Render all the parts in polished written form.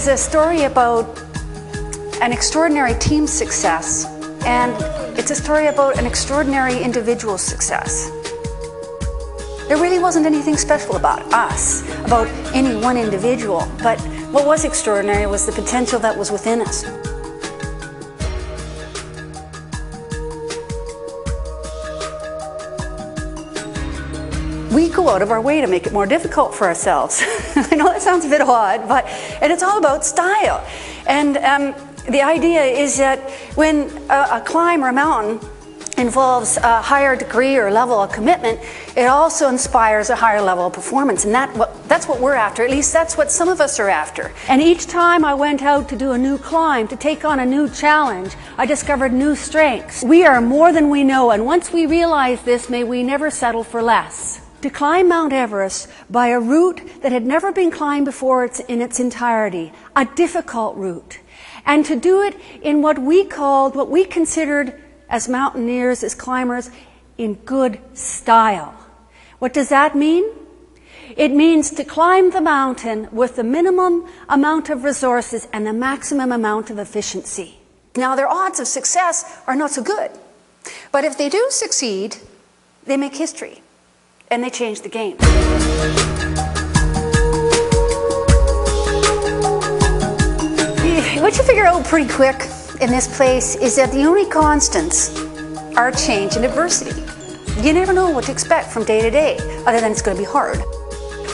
is a story about an extraordinary team success, and it's a story about an extraordinary individual success. There really wasn't anything special about us, about any one individual, but what was extraordinary was the potential that was within us. We go out of our way to make it more difficult for ourselves. I know that sounds a bit odd, and it's all about style. And the idea is that when a climb or a mountain involves a higher degree or level of commitment, it also inspires a higher level of performance. And that's what we're after. At least that's what some of us are after. And each time I went out to do a new climb, to take on a new challenge, I discovered new strengths. We are more than we know, and once we realize this, may we never settle for less. To climb Mount Everest by a route that had never been climbed before in its entirety, a difficult route, and to do it in what we considered as mountaineers, as climbers, in good style. What does that mean? It means to climb the mountain with the minimum amount of resources and the maximum amount of efficiency. Now, their odds of success are not so good, but if they do succeed, they make history. And they changed the game. What you figure out pretty quick in this place is that the only constants are change and adversity. You never know what to expect from day to day, other than it's going to be hard.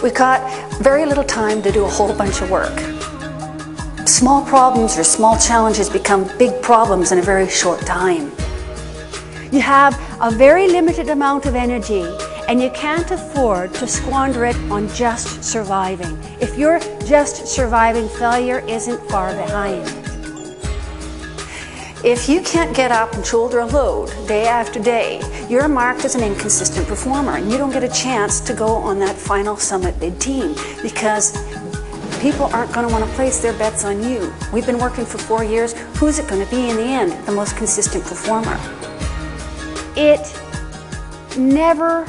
We've got very little time to do a whole bunch of work. Small problems or small challenges become big problems in a very short time. You have a very limited amount of energy, and you can't afford to squander it on just surviving. If you're just surviving, failure isn't far behind. If you can't get up and shoulder a load day after day, you're marked as an inconsistent performer, and you don't get a chance to go on that final summit bid team, because people aren't going to want to place their bets on you. We've been working for 4 years. Who's it going to be in the end? The most consistent performer. It never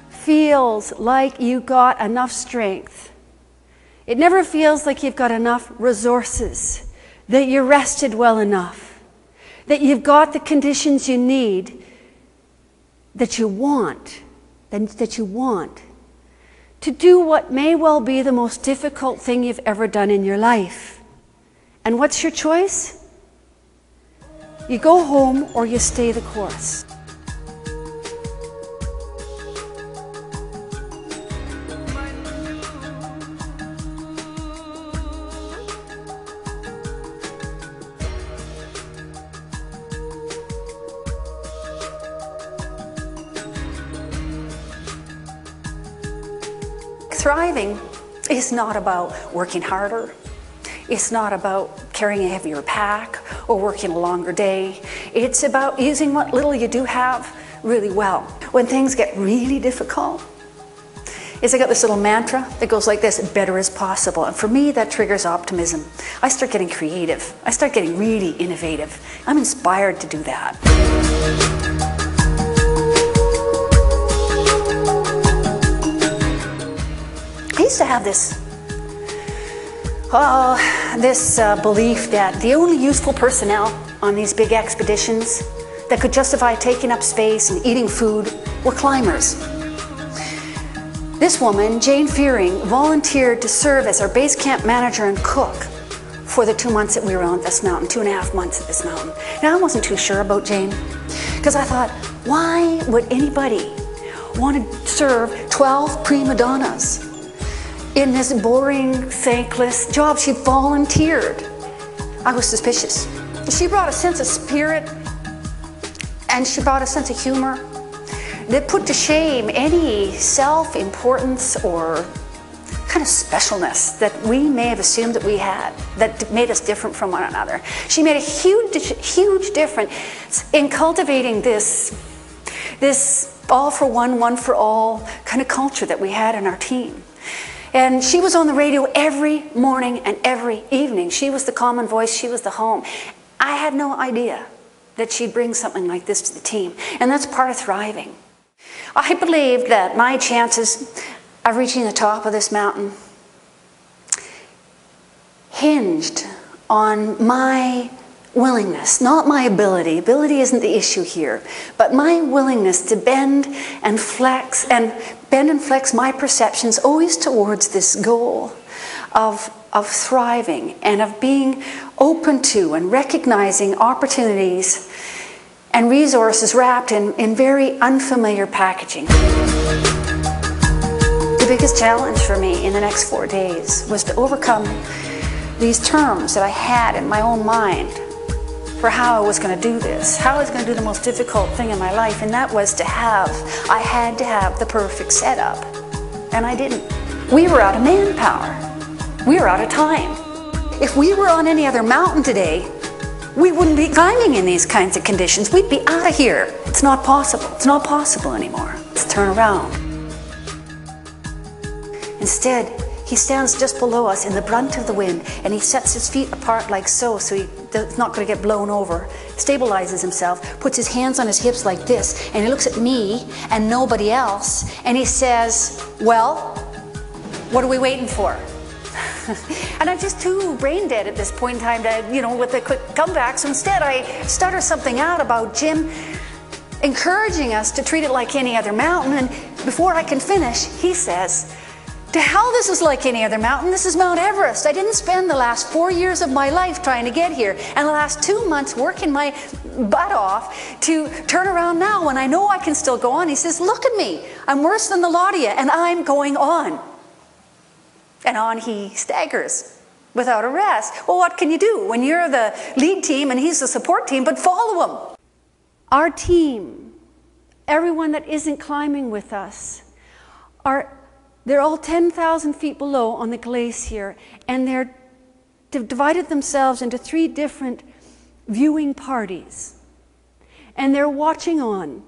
feels like you got enough strength. It never feels like you've got enough resources, that you're rested well enough, that you've got the conditions you need, that you want to do what may well be the most difficult thing you've ever done in your life. And what's your choice? You go home or you stay the course. Thriving is not about working harder. It's not about carrying a heavier pack or working a longer day. It's about using what little you do have really well. When things get really difficult, I got this little mantra that goes like this: better is possible. And for me, that triggers optimism. I start getting creative. I start getting really innovative. I'm inspired to do that. I used to have this belief that the only useful personnel on these big expeditions that could justify taking up space and eating food were climbers. This woman, Jane Fearing, volunteered to serve as our base camp manager and cook for the 2 months that we were on this mountain, 2.5 months at this mountain. Now, I wasn't too sure about Jane, because I thought, why would anybody want to serve 12 prima donnas in this boring, thankless job? She volunteered. I was suspicious. She brought a sense of spirit, and she brought a sense of humor that put to shame any self-importance or kind of specialness that we may have assumed that we had, that made us different from one another. She made a huge difference in cultivating this all for one, one for all kind of culture that we had in our team. And she was on the radio every morning and every evening. She was the common voice. She was the home. I had no idea that she'd bring something like this to the team. And that's part of thriving. I believed that my chances of reaching the top of this mountain hinged on my willingness, not my ability. Ability isn't the issue here, but my willingness to bend and flex my perceptions always towards this goal of thriving and of being open to and recognizing opportunities and resources wrapped in very unfamiliar packaging. The biggest challenge for me in the next 4 days was to overcome these terms that I had in my own mind for how I was going to do this, how I was going to do the most difficult thing in my life, and that was I had to have the perfect setup, and I didn't. We were out of manpower. We were out of time. If we were on any other mountain today, we wouldn't be climbing in these kinds of conditions. We'd be out of here. It's not possible. It's not possible anymore. Let's turn around. Instead, he stands just below us in the brunt of the wind, and he sets his feet apart like so he's not going to get blown over, stabilizes himself, puts his hands on his hips like this, and he looks at me and nobody else, and he says, well, what are we waiting for? And I'm just too brain dead at this point in time to, with a quick comeback, so instead I stutter something out about Jim encouraging us to treat it like any other mountain, and before I can finish, he says, to hell, this is like any other mountain. This is Mount Everest. I didn't spend the last 4 years of my life trying to get here, and the last 2 months working my butt off to turn around now when I know I can still go on. He says, look at me. I'm worse than the lot of you, and I'm going on. And on he staggers without a rest. Well, what can you do when you're the lead team and he's the support team, but follow him? Our team, everyone that isn't climbing with us, they're all 10,000 feet below on the glacier, and they've divided themselves into 3 different viewing parties. And they're watching on.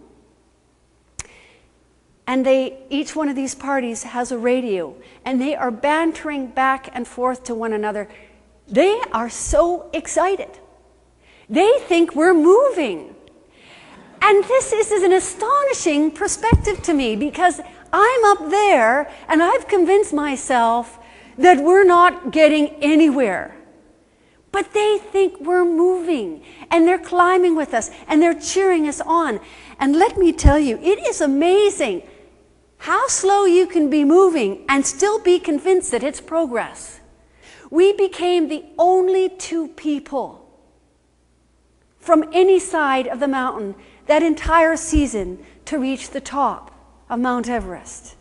And each one of these parties has a radio, and they are bantering back and forth to one another. They are so excited. They think we're moving. And this is an astonishing perspective to me, because I'm up there and I've convinced myself that we're not getting anywhere. But they think we're moving, and they're climbing with us, and they're cheering us on. And let me tell you, it is amazing how slow you can be moving and still be convinced that it's progress. We became the only 2 people from any side of the mountain that entire season to reach the top of Mount Everest.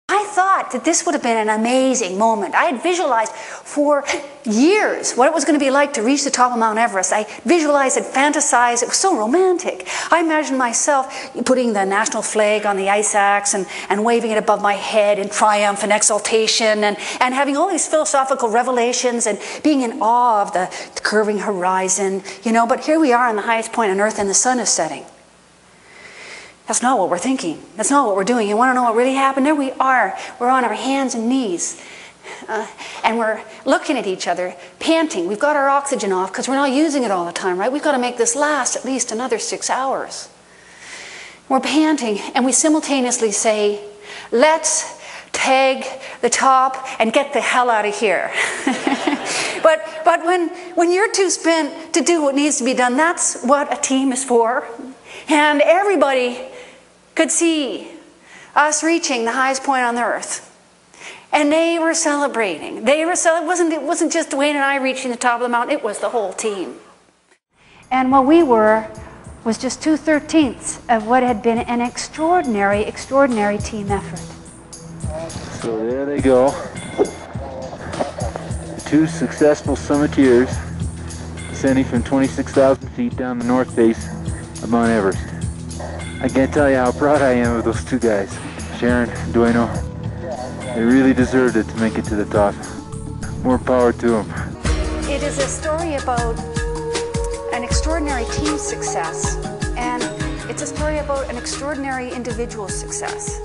I thought that this would have been an amazing moment. I had visualized for years what it was going to be like to reach the top of Mount Everest. I visualized and fantasized. It was so romantic. I imagined myself putting the national flag on the ice axe and waving it above my head in triumph and exultation, and having all these philosophical revelations and being in awe of the curving horizon, But here we are on the highest point on Earth, and the sun is setting. That's not what we're thinking. That's not what we're doing. You want to know what really happened? There we are. We're on our hands and knees. And we're looking at each other, panting. We've got our oxygen off because we're not using it all the time, right? We've got to make this last at least another 6 hours. We're panting, and we simultaneously say, let's tag the top and get the hell out of here. But when you're too spent to do what needs to be done, that's what a team is for. And everybody could see us reaching the highest point on the earth. And they were celebrating. It wasn't just Wayne and I reaching the top of the mountain, it was the whole team. And what we were was just 2/13 of what had been an extraordinary, extraordinary team effort. So there they go. 2 successful summiteers descending from 26,000 feet down the north face of Mount Everest. I can't tell you how proud I am of those 2 guys. Sharon, Dueno, they really deserved it to make it to the top. More power to them. It is a story about an extraordinary team success, and it's a story about an extraordinary individual success.